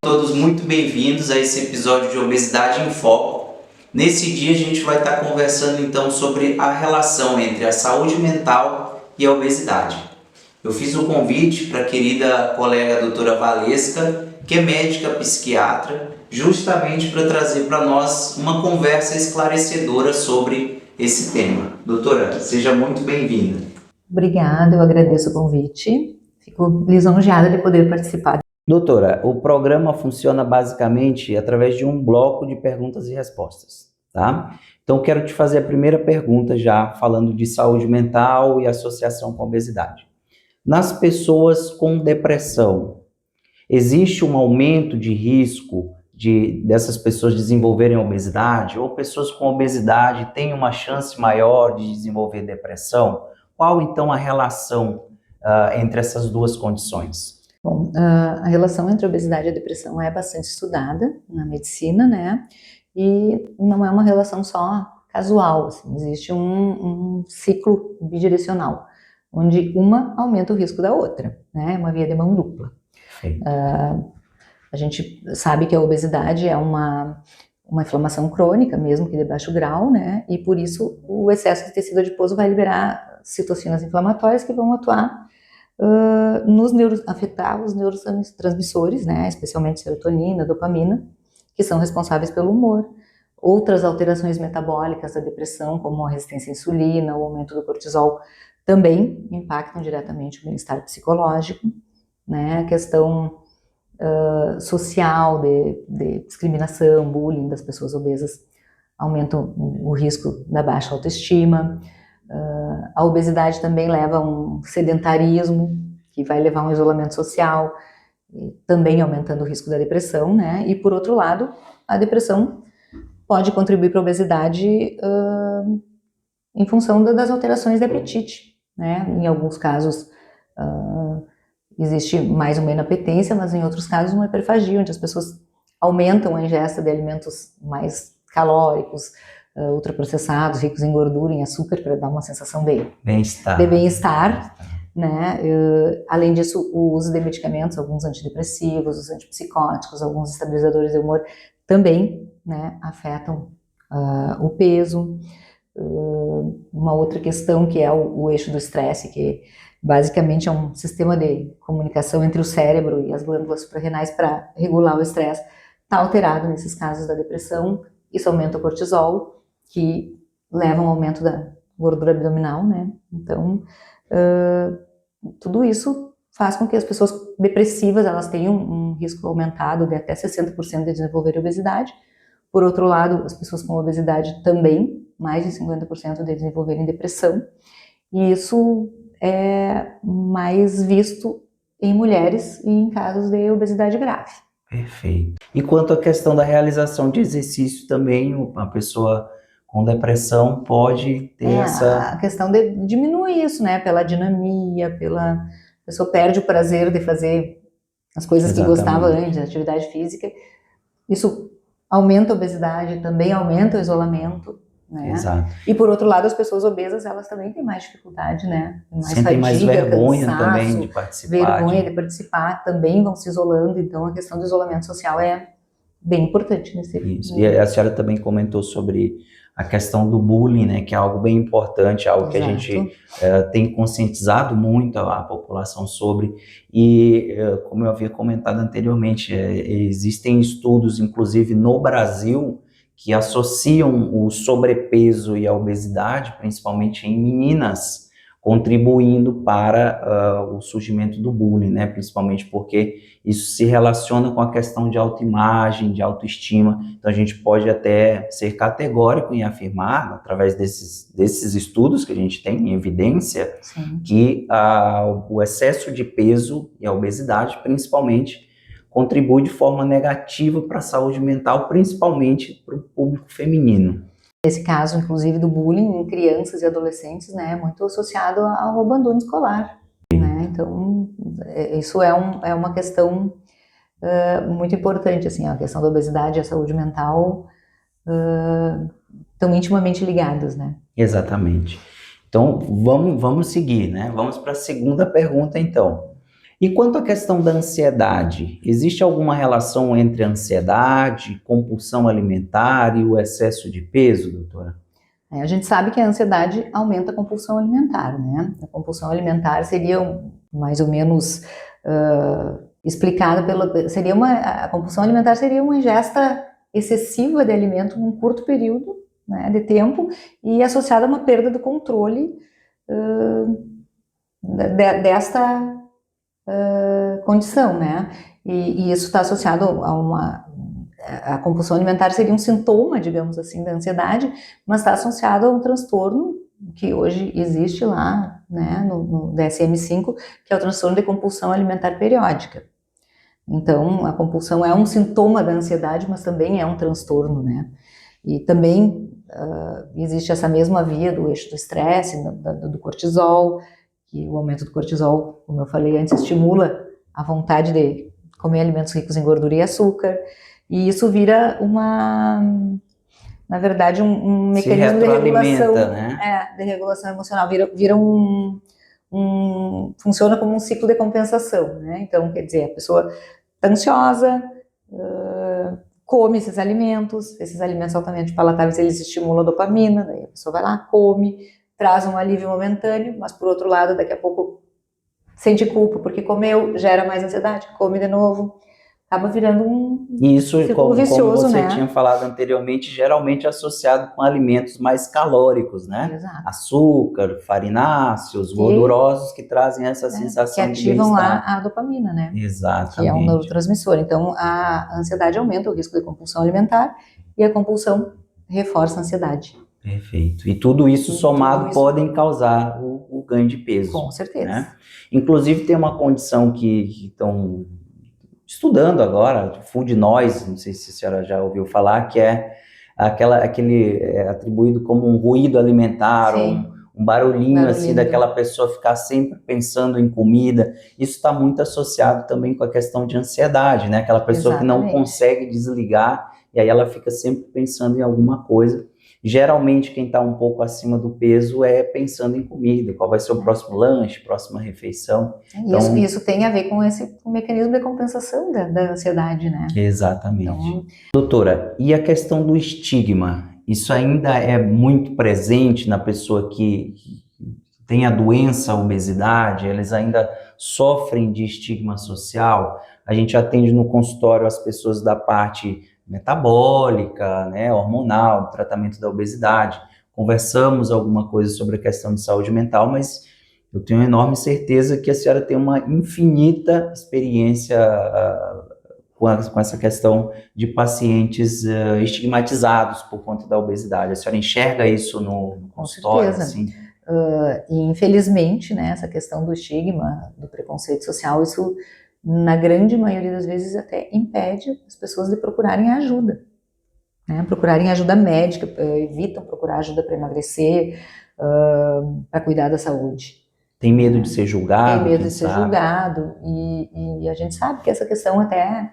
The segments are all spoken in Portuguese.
Todos muito bem-vindos a esse episódio de Obesidade em Foco. Nesse dia a gente vai estar conversando então sobre a relação entre a saúde mental e a obesidade. Eu fiz o convite para a querida colega doutora Valesca, que é médica psiquiatra, justamente para trazer para nós uma conversa esclarecedora sobre esse tema. Doutora, seja muito bem-vinda. Obrigada, eu agradeço o convite. Fico lisonjeada de poder participar. Doutora, o programa funciona basicamente através de um bloco de perguntas e respostas, tá? Então, quero te fazer a primeira pergunta já falando de saúde mental e associação com obesidade. Nas pessoas com depressão, existe um aumento de risco dessas pessoas desenvolverem obesidade? Ou pessoas com obesidade têm uma chance maior de desenvolver depressão? Qual, então, a relação entre essas duas condições? Bom, a relação entre a obesidade e a depressão é bastante estudada na medicina, né? E não é uma relação só casual, assim, existe um ciclo bidirecional, onde uma aumenta o risco da outra, né? É uma via de mão dupla. A gente sabe que a obesidade é uma inflamação crônica, mesmo que de baixo grau, né? E por isso o excesso de tecido adiposo vai liberar citocinas inflamatórias que vão atuar afetar os neurotransmissores, né, especialmente serotonina, dopamina, que são responsáveis pelo humor. Outras alterações metabólicas da depressão, como a resistência à insulina, o aumento do cortisol, também impactam diretamente o bem-estar psicológico, né, a questão social de discriminação, bullying das pessoas obesas aumentam o risco da baixa autoestima. A obesidade também leva a um sedentarismo, que vai levar a um isolamento social, também aumentando o risco da depressão, né? E, por outro lado, a depressão pode contribuir para a obesidade em função das alterações de apetite, né? Em alguns casos, existe mais uma inapetência, mas em outros casos uma hiperfagia, onde as pessoas aumentam a ingesta de alimentos mais calóricos, ultraprocessados, ricos em gordura, em açúcar, para dar uma sensação de bem-estar, né? Além disso, o uso de medicamentos, alguns antidepressivos, os antipsicóticos, alguns estabilizadores de humor também, né, afetam o peso. Uma outra questão que é o eixo do estresse, que basicamente é um sistema de comunicação entre o cérebro e as glândulas suprarrenais para regular o estresse, está alterado nesses casos da depressão. Isso aumenta o cortisol, que leva a um aumento da gordura abdominal, né? Então, tudo isso faz com que as pessoas depressivas, elas tenham um risco aumentado de até 60% de desenvolver obesidade. Por outro lado, as pessoas com obesidade também, mais de 50% de desenvolverem depressão. E isso é mais visto em mulheres e em casos de obesidade grave. Perfeito. E quanto à questão da realização de exercício também, a pessoa com depressão pode ter a questão de diminuir isso, né? Pela dinamia, a pessoa perde o prazer de fazer as coisas que gostava antes, a atividade física. Isso aumenta a obesidade, também aumenta o isolamento, né? Exato. E por outro lado, as pessoas obesas, elas também têm mais dificuldade, né? Sentem mais vergonha também de participar. Vergonha de participar, também vão se isolando, então a questão do isolamento social é bem importante nesse Isso. E a senhora também comentou sobre a questão do bullying, né, que é algo bem importante, algo que a gente tem conscientizado muito a população sobre, e como eu havia comentado anteriormente, existem estudos, inclusive no Brasil, que associam o sobrepeso e a obesidade, principalmente em meninas, contribuindo para o surgimento do bullying, né? Principalmente porque isso se relaciona com a questão de autoimagem, de autoestima. Então a gente pode até ser categórico em afirmar, através desses estudos que a gente tem em evidência, Sim, que o excesso de peso e a obesidade, principalmente, contribui de forma negativa para a saúde mental, principalmente para o público feminino. Esse caso, inclusive, do bullying em crianças e adolescentes, né, é muito associado ao abandono escolar, né? Então, isso é uma questão muito importante, assim, a questão da obesidade e a saúde mental estão intimamente ligadas, né? Exatamente. Então, vamos seguir, né? Vamos para a segunda pergunta, então. E quanto à questão da ansiedade, existe alguma relação entre a ansiedade, compulsão alimentar e o excesso de peso, doutora? A gente sabe que a ansiedade aumenta a compulsão alimentar, né? A compulsão alimentar seria mais ou menos explicada a compulsão alimentar seria uma ingesta excessiva de alimento num curto período, né, de tempo e associada a uma perda do controle desta condição, né? E isso está associado a compulsão alimentar seria um sintoma, digamos assim, da ansiedade, mas está associado a um transtorno que hoje existe lá, né, no DSM-5, que é o transtorno de compulsão alimentar periódica. Então, a compulsão é um sintoma da ansiedade, mas também é um transtorno, né? E também existe essa mesma via do eixo do estresse, do cortisol, que o aumento do cortisol, como eu falei antes, estimula a vontade de comer alimentos ricos em gordura e açúcar, e isso vira na verdade, um mecanismo de regulação, né? De regulação emocional, funciona como um ciclo de compensação, né? Então, quer dizer, a pessoa está ansiosa, come esses alimentos altamente palatáveis, eles estimulam a dopamina, daí a pessoa vai lá, come, traz um alívio momentâneo, mas por outro lado, daqui a pouco sente culpa porque comeu, gera mais ansiedade, come de novo, acaba virando um círculo vicioso, como você né? tinha falado anteriormente, geralmente associado com alimentos mais calóricos, né? Exato. Açúcar, farináceos, gordurosos que trazem essa sensação de bem-estar. Que ativam lá a dopamina, né? Exatamente. Que é um neurotransmissor. Então, a ansiedade aumenta o risco de compulsão alimentar e a compulsão reforça a ansiedade. Perfeito. E tudo isso somado podem causar o ganho de peso. Com certeza. Né? Inclusive, tem uma condição que estão estudando agora, food noise, não sei se a senhora já ouviu falar, que é aquele atribuído como um ruído alimentar, um barulhinho assim daquela pessoa ficar sempre pensando em comida. Isso está muito associado também com a questão de ansiedade, né? Aquela pessoa que não consegue desligar e aí ela fica sempre pensando em alguma coisa. Geralmente, quem está um pouco acima do peso é pensando em comida, qual vai ser o próximo lanche, próxima refeição. Então, isso tem a ver com esse mecanismo de compensação da ansiedade, né? Exatamente. Então, doutora, e a questão do estigma? Isso ainda é muito presente na pessoa que tem a doença, a obesidade? Eles ainda sofrem de estigma social? A gente atende no consultório as pessoas da parte metabólica, né, hormonal, tratamento da obesidade. Conversamos alguma coisa sobre a questão de saúde mental, mas eu tenho enorme certeza que a senhora tem uma infinita experiência com essa questão de pacientes estigmatizados por conta da obesidade. A senhora enxerga isso no consultório? Com certeza. Assim? E infelizmente, né, essa questão do estigma, do preconceito social, isso na grande maioria das vezes até impede as pessoas de procurarem ajuda, né? Procurarem ajuda médica, evitam procurar ajuda para emagrecer, para cuidar da saúde. Tem medo de ser julgado? Tem medo de ser julgado, e a gente sabe que essa questão até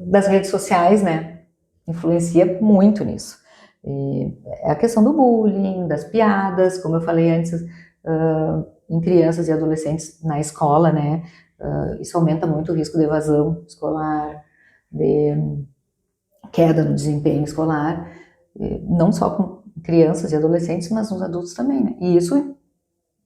das redes sociais, né, influencia muito nisso. É a questão do bullying, das piadas, como eu falei antes, em crianças e adolescentes na escola, né, isso aumenta muito o risco de evasão escolar, de queda no desempenho escolar, não só com crianças e adolescentes, mas nos adultos também, né? E isso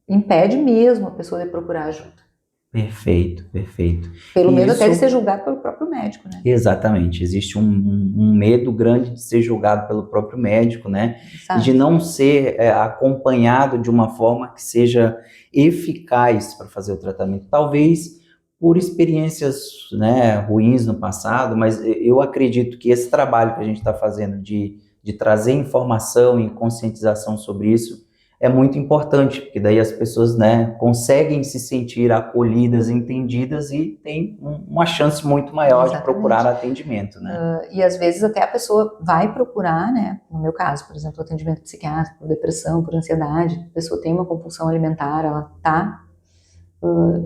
impede mesmo a pessoa de procurar ajuda. Perfeito, perfeito. Pelo medo até de ser julgado pelo próprio médico, né? Exatamente, existe um medo grande de ser julgado pelo próprio médico, né? Exato. E de não ser acompanhado de uma forma que seja eficaz para fazer o tratamento. Talvez por experiências, né, ruins no passado, mas eu acredito que esse trabalho que a gente está fazendo de trazer informação e conscientização sobre isso é muito importante, porque daí as pessoas, né, conseguem se sentir acolhidas, entendidas e tem uma chance muito maior de procurar atendimento, né? E às vezes até a pessoa vai procurar, né, no meu caso, por exemplo, atendimento psiquiátrico, por depressão, por ansiedade, a pessoa tem uma compulsão alimentar, ela está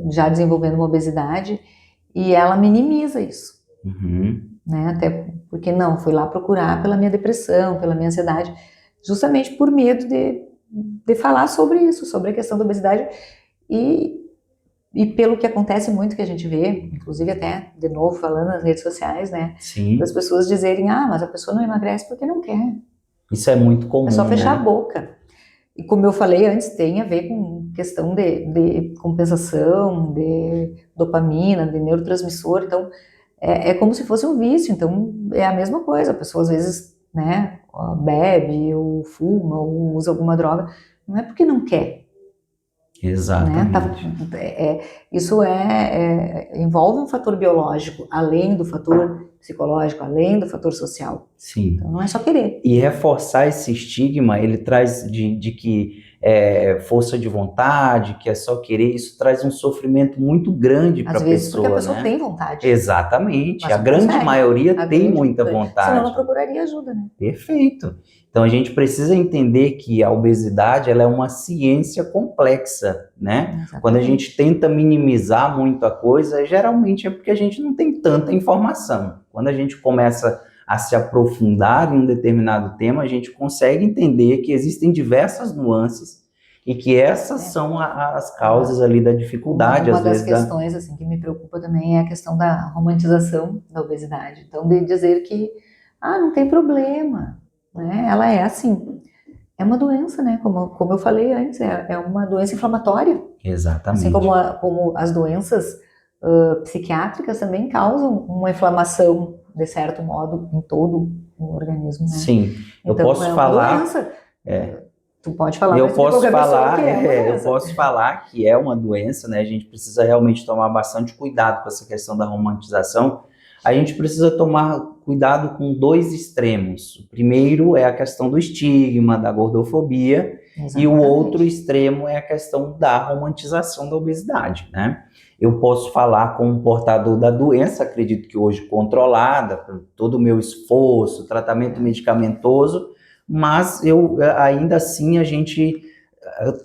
já desenvolvendo uma obesidade e ela minimiza isso. Né, até porque não, fui lá procurar pela minha depressão, pela minha ansiedade, justamente por medo de falar sobre isso, sobre a questão da obesidade, e E pelo que acontece muito que a gente vê, inclusive até, de novo, falando nas redes sociais, né? Sim. Das pessoas dizerem, mas a pessoa não emagrece porque não quer. Isso é muito comum, é só fechar né? a boca. E como eu falei antes, tem a ver com questão de compensação, de dopamina, de neurotransmissor. Então, é como se fosse um vício. Então, é a mesma coisa. A pessoa, às vezes, né, bebe, ou fuma, ou usa alguma droga. Não é porque não quer. Exatamente. Né? Isso envolve um fator biológico, além do fator psicológico, além do fator social. Sim. Então, não é só querer. E reforçar esse estigma, ele traz de que força de vontade, que é só querer, isso traz um sofrimento muito grande para a pessoa. Às vezes porque a pessoa tem vontade. Exatamente. A grande maioria tem muita vontade. Senão não procuraria ajuda, né? Perfeito. Então a gente precisa entender que a obesidade ela é uma ciência complexa, né? Exatamente. Quando a gente tenta minimizar muito a coisa, geralmente é porque a gente não tem tanta informação. Quando a gente começa a se aprofundar em um determinado tema, a gente consegue entender que existem diversas nuances e que essas são as causas ali da dificuldade. Uma das questões assim, que me preocupa também é a questão da romantização da obesidade. Então, de dizer que, não tem problema, né? Ela é assim. É uma doença, né? Como eu falei antes, é uma doença inflamatória. Exatamente. Assim como as doenças psiquiátricas também causam uma inflamação, de certo modo, em todo o organismo, né? Sim, eu então, posso falar... Doença. Tu pode falar, eu posso falar que é uma doença, né? A gente precisa realmente tomar bastante cuidado com essa questão da romantização. A gente precisa tomar cuidado com dois extremos. O primeiro é a questão do estigma, da gordofobia, exatamente. E o outro extremo é a questão da romantização da obesidade, né? Eu posso falar como portador da doença, acredito que hoje controlada, por todo o meu esforço, tratamento medicamentoso, mas ainda assim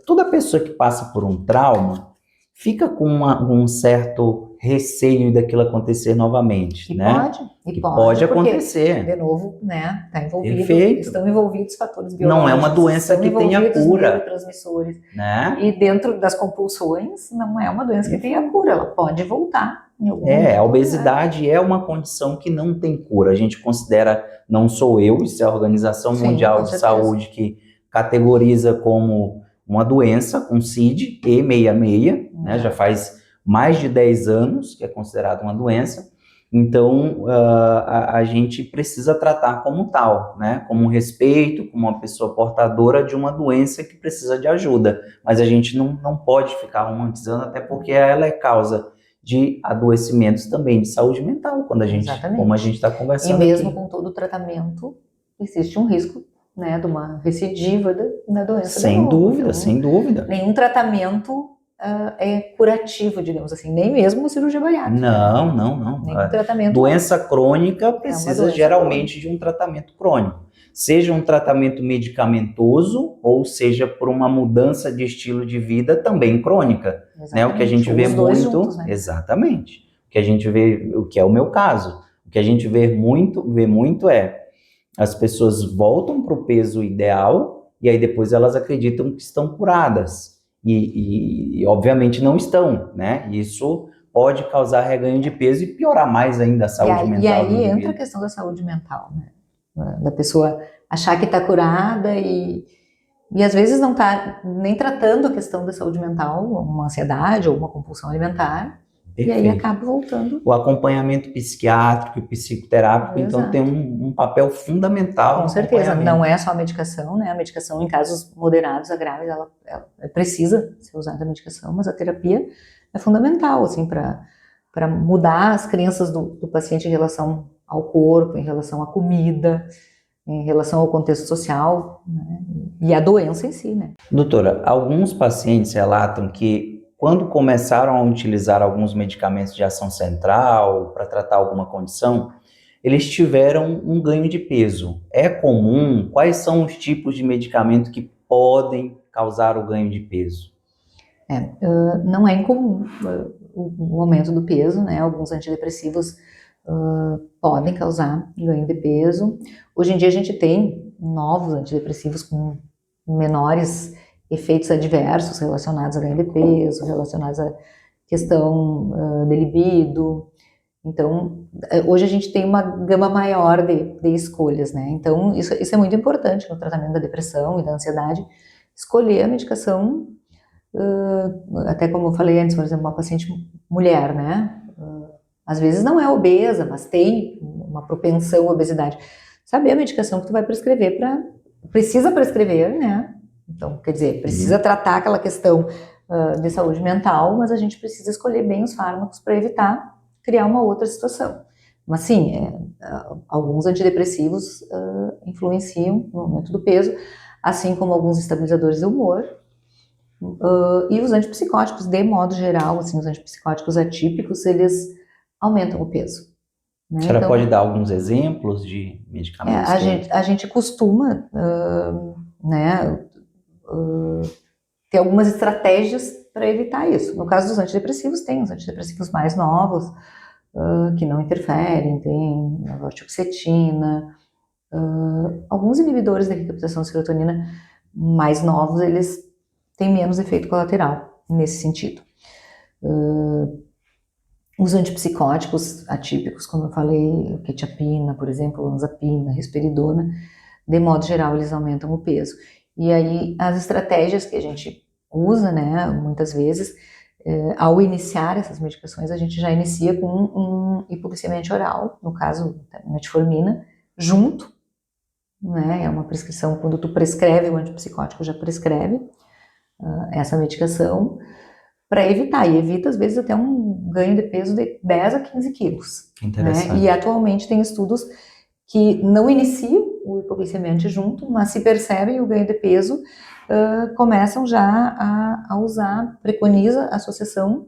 toda pessoa que passa por um trauma fica com um certo receio daquilo acontecer novamente, né? Pode acontecer. De novo, né? Estão envolvidos fatores biológicos. Não é uma doença que tenha cura. Neurotransmissores. Né? E dentro das compulsões, não é uma doença que tenha cura. Ela pode voltar. A obesidade é uma condição que não tem cura. A gente considera, não sou eu, isso é a Organização Mundial de Saúde que categoriza como uma doença com CID E66, né? Já faz mais de 10 anos que é considerada uma doença. Então, a gente precisa tratar como tal, né? Como um respeito, como uma pessoa portadora de uma doença que precisa de ajuda. Mas a gente não pode ficar romantizando, até porque ela é causa de adoecimentos também de saúde mental, como a gente está conversando. E mesmo aqui. Com todo o tratamento, existe um risco, né, de uma recidiva da doença. Sem dúvida, sem dúvida. Nenhum tratamento é curativo, digamos assim, nem mesmo uma cirurgia bariátrica. Não. Nenhum tratamento. Doença crônica precisa geralmente de um tratamento crônico. Seja um tratamento medicamentoso ou seja por uma mudança de estilo de vida também crônica. Né? O que a gente vê muito... Juntos, né? Exatamente. O que a gente vê, o que é o meu caso, o que a gente vê muito é as pessoas voltam para o peso ideal e aí depois elas acreditam que estão curadas. E obviamente não estão, né? Isso pode causar reganho de peso e piorar mais ainda a saúde mental. E aí entra a questão da saúde mental, né? Da pessoa achar que está curada e às vezes não está nem tratando a questão da saúde mental, uma ansiedade ou uma compulsão alimentar. Perfeito. E aí acaba voltando. O acompanhamento psiquiátrico e psicoterápico, então, tem um papel fundamental. Com certeza, não é só a medicação, né? A medicação, em casos moderados a graves, ela precisa ser usada a medicação, mas a terapia é fundamental, assim, para mudar as crenças do paciente em relação ao corpo, em relação à comida, em relação ao contexto social, né? E a doença em si, né? Doutora, alguns pacientes relatam que quando começaram a utilizar alguns medicamentos de ação central para tratar alguma condição, eles tiveram um ganho de peso. É comum? Quais são os tipos de medicamento que podem causar o ganho de peso? Não é incomum o aumento do peso, né? Alguns antidepressivos podem causar ganho de peso. Hoje em dia a gente tem novos antidepressivos com menores efeitos adversos relacionados a ganho de peso, relacionados a questão de libido. Então, hoje a gente tem uma gama maior de escolhas, né? Então, isso é muito importante no tratamento da depressão e da ansiedade, escolher a medicação, até como eu falei antes, por exemplo, uma paciente mulher, né? Às vezes não é obesa, mas tem uma propensão à obesidade. Saber a medicação que tu vai prescrever precisa prescrever, né? Então, quer dizer, precisa tratar aquela questão de saúde mental, mas a gente precisa escolher bem os fármacos para evitar criar uma outra situação. Mas sim, alguns antidepressivos influenciam no aumento do peso, assim como alguns estabilizadores do humor, e os antipsicóticos, de modo geral, assim, os antipsicóticos atípicos, eles aumentam o peso. Né? A senhora pode dar alguns exemplos de medicamentos? A gente costuma ter algumas estratégias para evitar isso. No caso dos antidepressivos, tem os antidepressivos mais novos, que não interferem, tem a vortioxetina, alguns inibidores da recaptação de serotonina mais novos, eles têm menos efeito colateral nesse sentido. Os antipsicóticos atípicos, como eu falei, quetiapina, por exemplo, olanzapina, risperidona, de modo geral, eles aumentam o peso. E aí, as estratégias que a gente usa, né, muitas vezes, ao iniciar essas medicações, a gente já inicia com um hipoglicemia oral, no caso, metformina, junto, né, é uma prescrição, quando tu prescreve o antipsicótico, já prescreve essa medicação, para evitar, e evita às vezes até um ganho de peso de 10 a 15 quilos. Interessante. Né? E atualmente tem estudos que não iniciam o hipoglicemiante junto, mas se percebem o ganho de peso, começam já a usar, preconiza a associação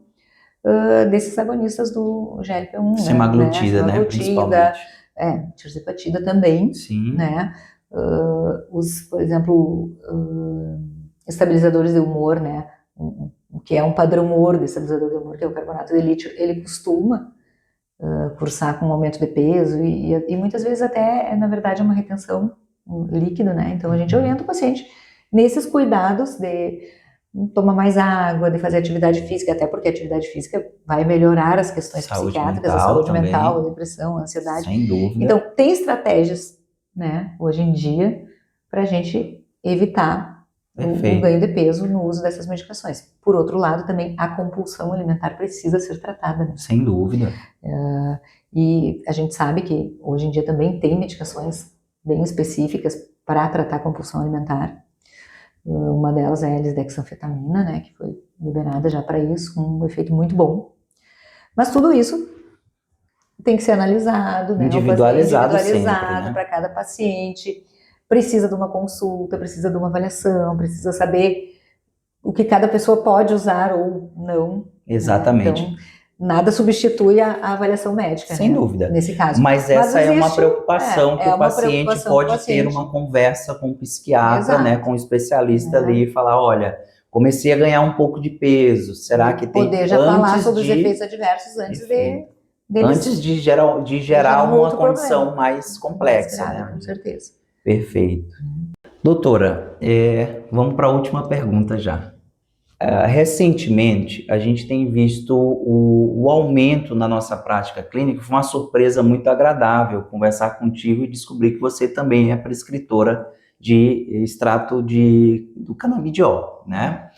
desses agonistas do GLP-1. Semaglutida, né? Principalmente. Tirzepatida também. Sim. Né? Por exemplo, estabilizadores de humor, né? O que é um padrão ouro de estabilizador de humor, que é o carbonato de lítio, ele costuma cursar com um aumento de peso e muitas vezes até, na verdade, é uma retenção líquida, né? Então a gente orienta o paciente nesses cuidados de tomar mais água, de fazer atividade física, até porque a atividade física vai melhorar as questões psiquiátricas, a saúde mental, a depressão, a ansiedade. Sem dúvida. Então tem estratégias, né, hoje em dia, para a gente evitar o ganho de peso no uso dessas medicações. Por outro lado, também a compulsão alimentar precisa ser tratada. Né? Sem dúvida. E a gente sabe que hoje em dia também tem medicações bem específicas para tratar a compulsão alimentar. Uma delas é a lisdexanfetamina, né, que foi liberada já para isso, com um efeito muito bom. Mas tudo isso tem que ser analisado, né? Individualizado sempre, né? Para cada paciente. Precisa de uma consulta, precisa de uma avaliação, precisa saber o que cada pessoa pode usar ou não. Exatamente. Né? Então, nada substitui a avaliação médica. Sem dúvida. Nesse caso. Mas essa é uma preocupação que o paciente pode ter uma conversa com o psiquiatra, né, com o especialista ali e falar, olha, comecei a ganhar um pouco de peso, será que tem... Poder já falar sobre os efeitos adversos antes de gerar uma condição mais complexa. Mais grave, né? Com certeza. Perfeito. Doutora, vamos para a última pergunta já. Recentemente, a gente tem visto o aumento na nossa prática clínica. Foi uma surpresa muito agradável conversar contigo e descobrir que você também é prescritora de extrato do canabidiol, né?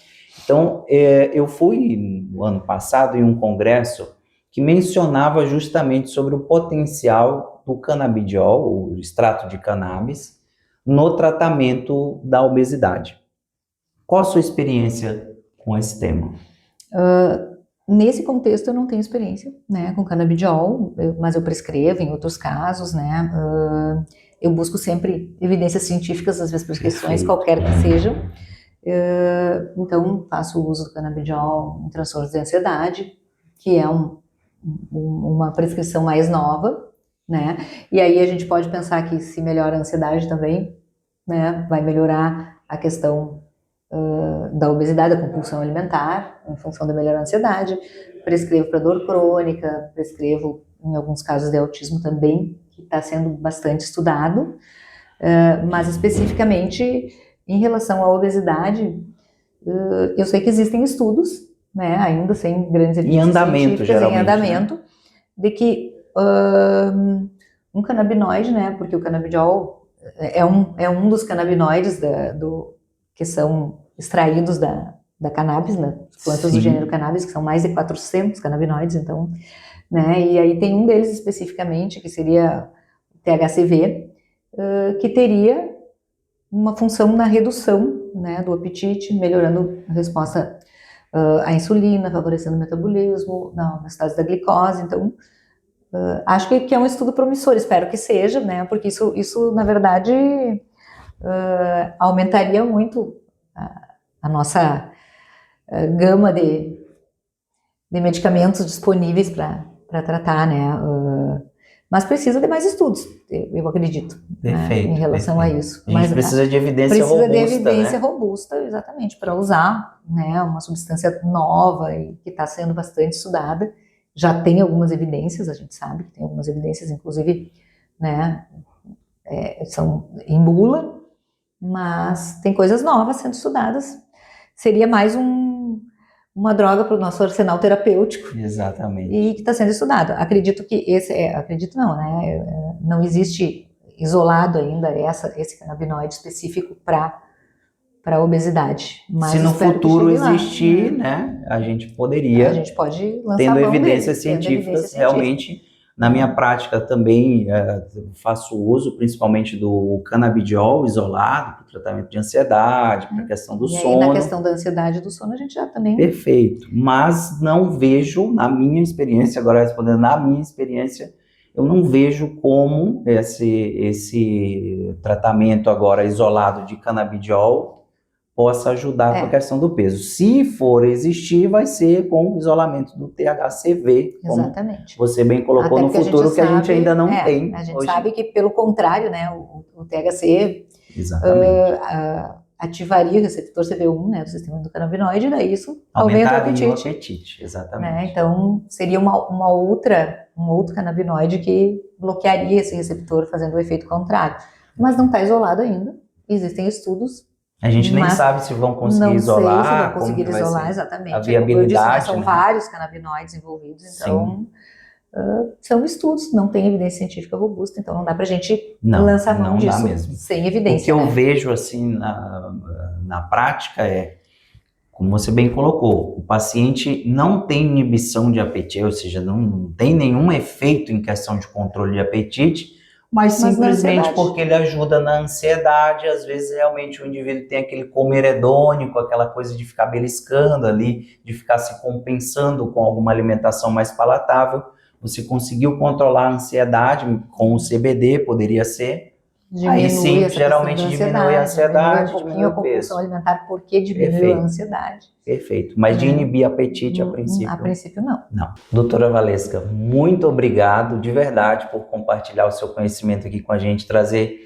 Então, eu fui no ano passado em um congresso que mencionava justamente sobre o potencial do canabidiol, o extrato de cannabis, no tratamento da obesidade. Qual a sua experiência com esse tema? Nesse contexto eu não tenho experiência, né, com canabidiol, mas eu prescrevo em outros casos, né, eu busco sempre evidências científicas das minhas prescrições, qualquer que sejam, então faço uso do canabidiol em transtornos de ansiedade, que é uma prescrição mais nova, né, e aí a gente pode pensar que se melhora a ansiedade também, né, vai melhorar a questão da obesidade, da compulsão alimentar, em função da melhor ansiedade. Prescrevo para dor crônica, prescrevo em alguns casos de autismo também, que está sendo bastante estudado, mas especificamente em relação à obesidade, eu sei que existem estudos, né, ainda sem grandes evidências científicas, geralmente, em andamento, né? De que um canabinoide, né, porque o canabidiol é um dos canabinoides que são extraídos da cannabis, né, plantas do gênero cannabis, que são mais de 400 canabinoides, então, né, e aí tem um deles especificamente, que seria o THCV, que teria uma função na redução, né, do apetite, melhorando a resposta à insulina, favorecendo o metabolismo, na homeostase da glicose. Então, acho que é um estudo promissor, espero que seja, né, porque isso na verdade, aumentaria muito a nossa gama de medicamentos disponíveis para tratar, né, mas precisa de mais estudos, eu acredito, perfeito, né, em relação a isso. A gente precisa de evidência robusta, de evidência, né? Robusta, exatamente, para usar, né, uma substância nova e que está sendo bastante estudada. Já tem algumas evidências, a gente sabe que tem algumas evidências, inclusive, né, são em bula, mas tem coisas novas sendo estudadas. Seria mais uma droga para o nosso arsenal terapêutico. Exatamente. E que está sendo estudado. Acredito que acredito não, né? Não existe isolado ainda esse canabinoide específico para obesidade. Mas se no futuro existir, lá, né, a gente poderia, a gente pode lançar tendo mão evidências dele, científicas, realmente. Na minha prática também faço uso principalmente do canabidiol isolado para o tratamento de ansiedade, para a questão do sono. E aí, na questão da ansiedade e do sono, a gente já também... Perfeito, mas não vejo, na minha experiência, agora respondendo na minha experiência, eu não vejo como esse tratamento agora isolado de canabidiol possa ajudar com a questão do peso. Se for existir, vai ser com o isolamento do THCV, exatamente, como você bem colocou, no futuro, que a gente ainda não tem. A gente hoje sabe que, pelo contrário, né, o THC ativaria o receptor CB1, né, do sistema endocannabinoide, e daí isso aumenta o apetite. Exatamente. Né, então, seria um outro canabinoide que bloquearia esse receptor, fazendo o efeito contrário. Mas não está isolado ainda, existem estudos. A gente nem sabe se vão conseguir isolar. Não sei se vão conseguir isolar, exatamente. A viabilidade, disse, são vários canabinoides envolvidos, então são estudos, não tem evidência científica robusta, então não dá pra gente lançar mão disso sem evidência. O que eu vejo assim na prática como você bem colocou, o paciente não tem inibição de apetite, ou seja, não tem nenhum efeito em questão de controle de apetite, mas simplesmente porque ele ajuda na ansiedade. Às vezes realmente o indivíduo tem aquele comer hedônico, aquela coisa de ficar beliscando ali, de ficar se compensando com alguma alimentação mais palatável. Você conseguiu controlar a ansiedade com o CBD, poderia ser. Aí sim, geralmente diminui a ansiedade, diminui o peso. A compulsão alimentar, porque diminui a ansiedade. Perfeito, mas de inibir apetite a princípio? A princípio não. Não. Doutora Valesca, muito obrigado de verdade por compartilhar o seu conhecimento aqui com a gente, trazer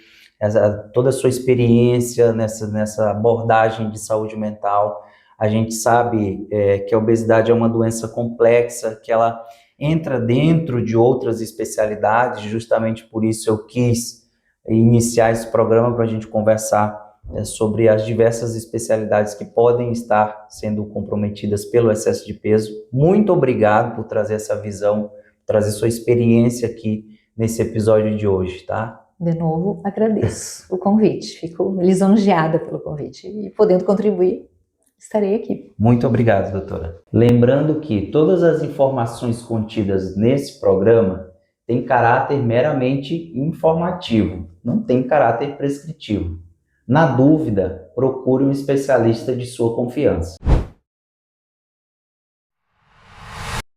toda a sua experiência nessa abordagem de saúde mental. A gente sabe que a obesidade é uma doença complexa, que ela entra dentro de outras especialidades, justamente por isso eu quis iniciar esse programa para a gente conversar sobre as diversas especialidades que podem estar sendo comprometidas pelo excesso de peso. Muito obrigado por trazer essa visão, trazer sua experiência aqui nesse episódio de hoje, tá? De novo, agradeço o convite, fico lisonjeada pelo convite e podendo contribuir, estarei aqui. Muito obrigado, doutora. Lembrando que todas as informações contidas nesse programa têm caráter meramente informativo, não tem caráter prescritivo. Na dúvida, procure um especialista de sua confiança.